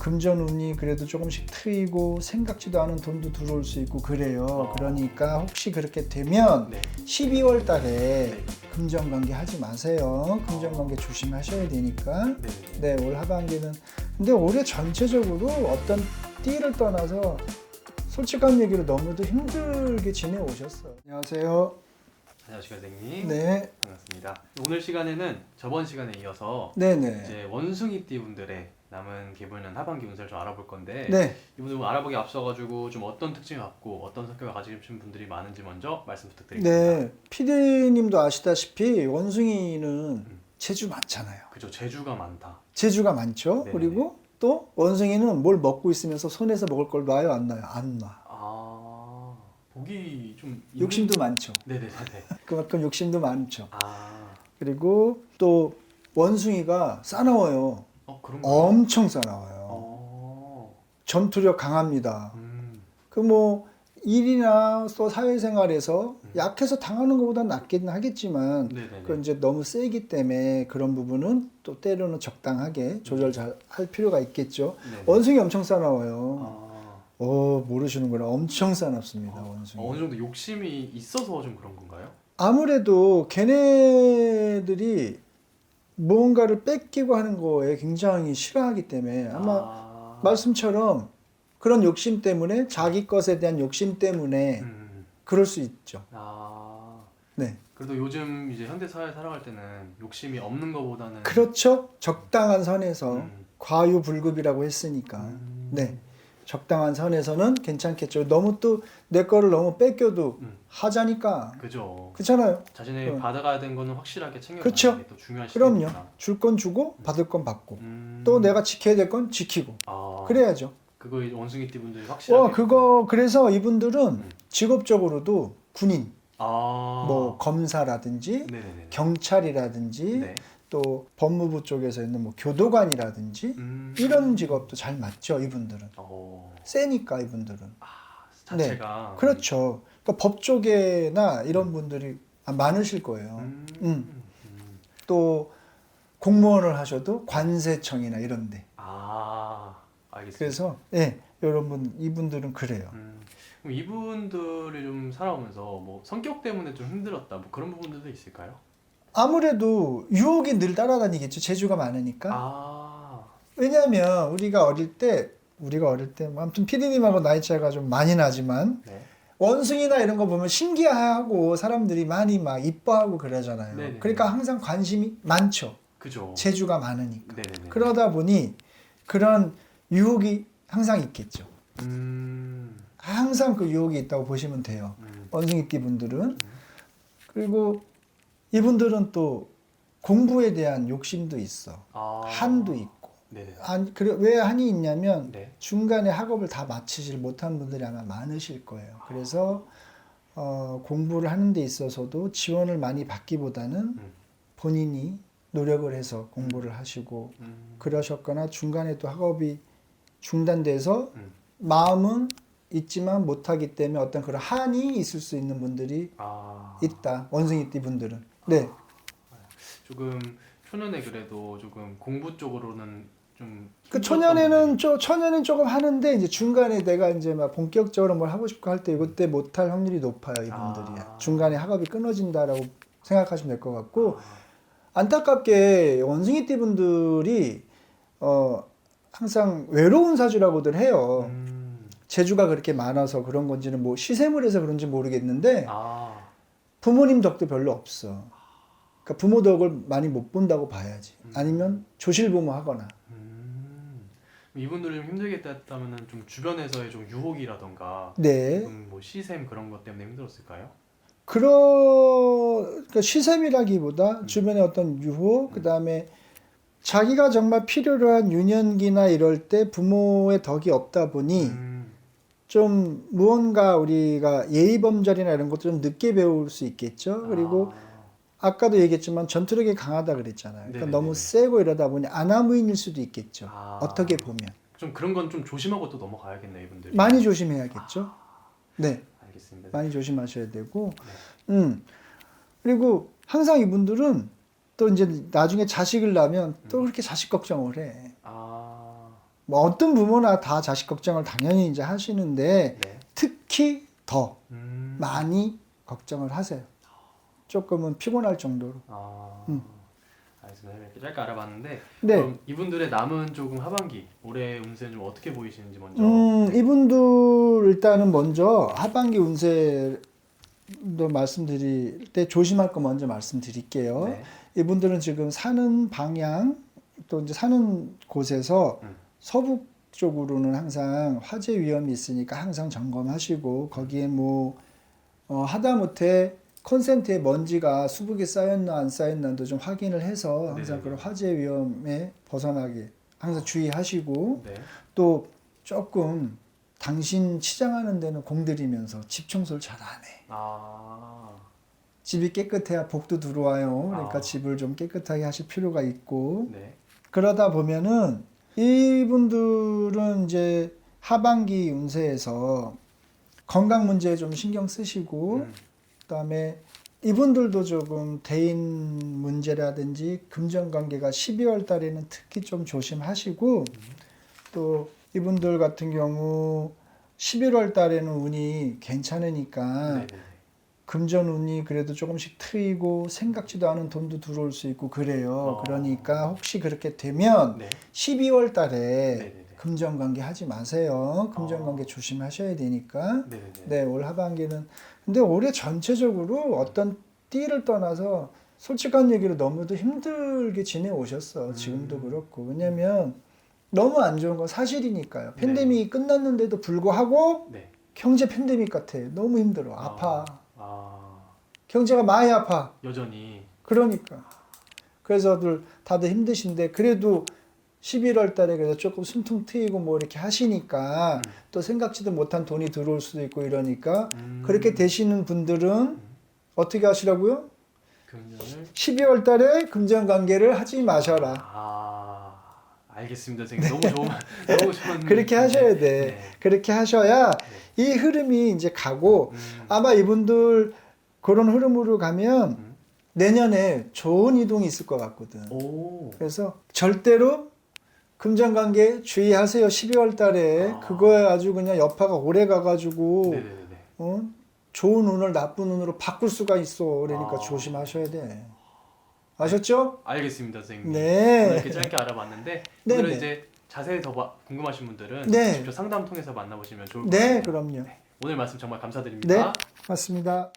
금전운이 그래도 조금씩 트이고 생각지도 않은 돈도 들어올 수 있고 그래요. 그러니까 혹시 그렇게 되면 네. 12월 달에 네. 금전관계 하지 마세요. 금전관계 조심하셔야 되니까. 네. 네, 올 하반기는. 근데 올해 전체적으로 어떤 띠를 떠나서 솔직한 얘기로 너무도 힘들게 지내오셨어요. 안녕하세요. 안녕하십니까 선생님. 네. 반갑습니다. 오늘 시간에는 저번 시간에 이어서 네네. 이제 원숭이띠 분들의 남은 기분은 하반기 운세를 좀 알아볼 건데 네. 이분들 알아보기 앞서가지고 좀 어떤 특징을 갖고 어떤 성격을 가지신 분들이 많은지 먼저 말씀 부탁드리겠습니다. 네. PD님도 아시다시피 원숭이는 재주 많잖아요. 그죠, 재주가 많다. 재주가 많죠. 네네. 그리고 또 원숭이는 뭘 먹고 있으면서 손에서 먹을 걸 놔요, 안 놔요? 안 놔. 아, 보기 좀 욕심도 많죠. 네네네. 그만큼 욕심도 많죠. 아, 그리고 또 원숭이가 싸나워요. 그런가요? 엄청 싸나워요. 전투력 강합니다. 그 뭐 일이나 또 사회생활에서 약해서 당하는 것보다 낫긴 하겠지만 네네네. 그 이제 너무 세기 때문에 그런 부분은 또 때로는 적당하게 조절 잘 할 필요가 있겠죠. 네네. 원숭이 엄청 싸나워요. 아, 모르시는구나. 엄청 싸납습니다. 원숭이. 어느 정도 욕심이 있어서 좀 그런 건가요? 아무래도 걔네들이 무언가를 뺏기고 하는 거에 굉장히 싫어하기 때문에 아마 말씀처럼 그런 욕심 때문에 자기 것에 대한 욕심 때문에 그럴 수 있죠. 네. 그래도 요즘 이제 현대 사회 살아갈 때는 욕심이 없는 것보다는 그렇죠. 적당한 선에서 과유불급이라고 했으니까. 네. 적당한 선에서는 괜찮겠죠. 너무 또 내 거를 너무 뺏겨도 하자니까. 그죠. 그렇잖아요. 자신이 받아가야 되는 거는 확실하게 챙겨가는 그렇죠. 게 또 중요한 그럼요. 시기니까. 줄 건 주고 받을 건 받고 또 내가 지켜야 될 건 지키고 그래야죠. 그거 이제 원숭이띠 분들이 확실하게 그래서 이분들은 직업적으로도 군인, 뭐 검사라든지 네네네. 경찰이라든지 네. 또 법무부 쪽에서 있는 뭐 교도관이라든지 이런 직업도 잘 맞죠. 이분들은 세니까 이분들은. 자체가 그렇죠. 그러니까 법 쪽에나 이런 분들이 많으실 거예요. 또 공무원을 하셔도 관세청이나 이런데. 알겠습니다. 그래서 이분들은 그래요. 그럼 이분들이 좀 살아오면서 뭐 성격 때문에 좀 힘들었다 뭐 그런 부분들도 있을까요? 아무래도 유혹이 늘 따라다니겠죠. 재주가 많으니까. 왜냐하면 우리가 어릴 때 뭐 아무튼 PD님하고 나이 차이가 좀 많이 나지만 네. 원숭이나 이런 거 보면 신기해하고 사람들이 많이 막 이뻐하고 그러잖아요. 네네네. 그러니까 항상 관심이 많죠. 그죠. 재주가 많으니까. 네네네. 그러다 보니 그런 유혹이 항상 있겠죠. 항상 그 유혹이 있다고 보시면 돼요. 원숭이띠 분들은. 그리고 이분들은 또 공부에 대한 욕심도 있어. 한도 있고. 네네. 왜 한이 있냐면 네. 중간에 학업을 다 마치질 못한 분들이 아마 많으실 거예요. 그래서 공부를 하는 데 있어서도 지원을 많이 받기보다는 본인이 노력을 해서 공부를 하시고 그러셨거나 중간에 또 학업이 중단돼서 마음은 있지만 못하기 때문에 어떤 그런 한이 있을 수 있는 분들이 있다. 원숭이띠 분들은. 네. 조금 초년에 그래도 조금 공부 쪽으로는 좀 그 초년에는 조금 하는데 이제 중간에 내가 이제 막 본격적으로 뭘 하고 싶고 할 때 이때 못할 확률이 높아요. 이분들이. 중간에 학업이 끊어진다라고 생각하시면 될 것 같고 안타깝게 원숭이띠 분들이 항상 외로운 사주라고들 해요. 재주가 그렇게 많아서 그런 건지는 뭐 시샘을 해서 그런지 모르겠는데 부모님 덕도 별로 없어. 그러니까 부모 덕을 많이 못 본다고 봐야지. 아니면 조실부모 하거나. 이분들이 좀 힘들겠다면은 좀 주변에서의 좀 유혹이라던가 네. 뭐 시샘 그런 것 때문에 힘들었을까요? 그러니까 시샘이라기보다 주변의 어떤 유혹, 그다음에 자기가 정말 필요로 한 유년기나 이럴 때 부모의 덕이 없다 보니 좀 무언가 우리가 예의범절이나 이런 것도 좀 늦게 배울 수 있겠죠. 그리고 아까도 얘기했지만 전투력이 강하다 그랬잖아요. 그러니까 너무 세고 이러다 보니 아나무인일 수도 있겠죠. 어떻게 보면. 좀 그런 건 좀 조심하고 또 넘어가야겠네요, 이분들. 많이 조심해야겠죠. 네. 알겠습니다. 많이 조심하셔야 되고. 그리고 항상 이분들은 또 이제 나중에 자식을 낳으면 또 그렇게 자식 걱정을 해. 뭐 어떤 부모나 다 자식 걱정을 당연히 이제 하시는데 네. 특히 더 음. 많이 걱정을 하세요. 조금은 피곤할 정도로. 아. 음. 알겠습니다. 이렇게 짧게 알아봤는데 네. 그럼 이분들의 남은 조금 하반기 올해 운세는 좀 어떻게 보이시는지 먼저. 이분들 일단은 먼저 하반기 운세도 말씀드릴 때 조심할 거 먼저 말씀드릴게요. 네. 이분들은 지금 사는 방향 또 이제 사는 곳에서 서북 쪽으로는 항상 화재 위험이 있으니까 항상 점검하시고 거기에 뭐 하다못해 콘센트에 먼지가 수북에 쌓였나 안 쌓였나도 좀 확인을 해서 항상 네네. 그런 화재 위험에 벗어나게 항상 주의하시고 네. 또 조금 당신 치장하는 데는 공들이면서 집 청소를 잘 안 해. 아. 집이 깨끗해야 복도 들어와요. 그러니까 아. 집을 좀 깨끗하게 하실 필요가 있고 네. 그러다 보면은 이분들은 이제 하반기 운세에서 건강 문제에 좀 신경 쓰시고 그다음에 이분들도 조금 대인 문제라든지 금전 관계가 12월 달에는 특히 좀 조심하시고 또 이분들 같은 경우 11월 달에는 운이 괜찮으니까 네네네. 금전 운이 그래도 조금씩 트이고 생각지도 않은 돈도 들어올 수 있고 그래요. 그러니까 혹시 그렇게 되면 네. 12월 달에 네네네. 금전 관계 하지 마세요. 금전 관계 조심하셔야 되니까. 네네네. 네, 올 하반기는. 근데 올해 전체적으로 어떤 띠를 떠나서 솔직한 얘기로 너무도 힘들게 지내오셨어. 지금도 그렇고. 왜냐면 너무 안 좋은 건 사실이니까요. 팬데믹이 끝났는데도 불구하고 네. 경제 팬데믹 같아. 너무 힘들어. 아파. 아. 경제가 많이 아파. 여전히. 그러니까. 그래서 다들 힘드신데 그래도 11월 달에 그래서 조금 숨통 트이고 뭐 이렇게 하시니까 또 생각지도 못한 돈이 들어올 수도 있고 이러니까 그렇게 되시는 분들은 어떻게 하시라고요? 금전을 12월 달에 금전 관계를 하지 마셔라. 아. 알겠습니다. 선생님. 너무 좋은 너무 좋은 그렇게 하셔야 돼. 네. 그렇게 하셔야 이 흐름이 이제 가고 아마 이분들 그런 흐름으로 가면 내년에 좋은 이동이 있을 것 같거든. 오. 그래서 절대로 금전관계 주의하세요. 12월 달에 그거에 아주 그냥 여파가 오래 가가지고 네네네. 좋은 운을 나쁜 운으로 바꿀 수가 있어. 그러니까 아. 조심하셔야 돼. 아셨죠? 알겠습니다, 선생님. 네. 오늘 이렇게 짧게 알아봤는데 네, 오늘은 네. 이제 자세히 더 궁금하신 분들은 네. 직접 상담 통해서 만나보시면 좋을 것 네, 같아요. 그럼요. 오늘 말씀 정말 감사드립니다. 네, 맞습니다.